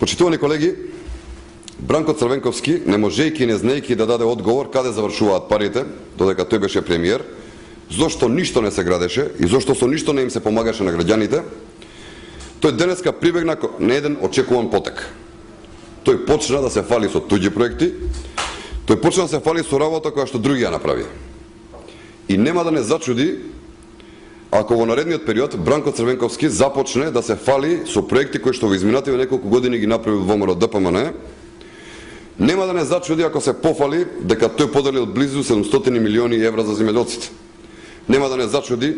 Почитувани колеги, Бранко Црвенковски, не можејќи и не знаејќи да даде одговор каде завршуваат парите, додека тој беше премиер, зошто ништо не се градеше и зошто со ништо не им се помагаше на граѓаните, тој денеска прибегна на еден очекуван потек. Тој почна да се фали со туѓи проекти, тој почна да се фали со работа која што други ја направи. И нема да не зачуди ако во наредниот период Бранко Црвенковски започне да се фали со проекти кои што во изминативе неколку години ги направи ВМРО ДПМН, нема да не зачуди ако се пофали дека тој поделил близу 700 милиони евра за земјоделците. Нема да не зачуди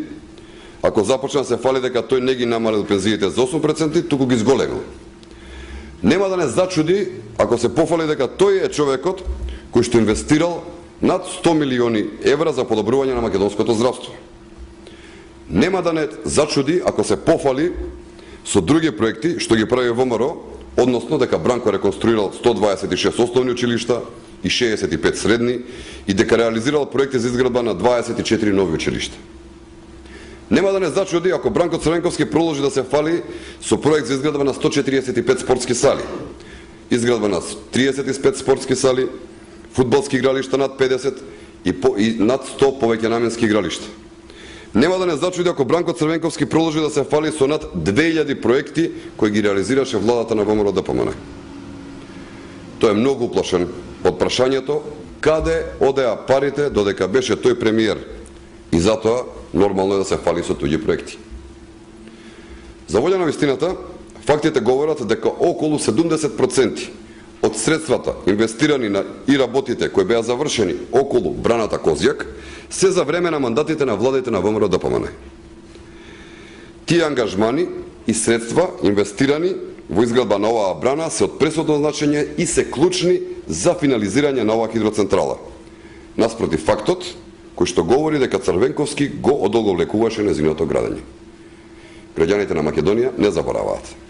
ако започне да се фали дека тој не ги намалил пензиите за 8%, туку ги зголемил. Нема да не зачуди ако се пофали дека тој е човекот кој што инвестирал над 100 милиони евра за подобрување на македонското здравство. Нема да не зачуди ако се пофали со други проекти што ги прави ВМРО, односно дека Бранко реконструирал 126 основни училишта и 65 средни и дека реализирал проекти за изградба на 24 нови училишта. Нема да не зачуди ако Бранко Црвенковски продолжи да се фали со проект за изградба на 145 спортски сали, изградба на 35 спортски сали, фудбалски игралишта над 50 и над 100 повеќе наменски игралишта. Нема да не зачуди ако Бранко Црвенковски продолжи да се фали со над 2000 проекти кои ги реализираше владата на ВМРО ДПМН. Тој е многу уплашен од прашањето каде одеа парите додека беше тој премиер и затоа нормално е да се фали со туѓи проекти. За волја на вистината, фактите говорат дека околу 70% од средствата инвестирани и работите кои беа завршени околу браната Козјак се за време на мандатите на владите на ВМРО ДПМН. Тие ангажмани и средства инвестирани во изградба на оваа брана се од пресудно значење и се клучни за финализирање на оваа хидроцентрала. Наспротив фактот кој што говори дека Црвенковски го одолговлекуваше нејзиното градење. Граѓаните на Македонија не забораваат.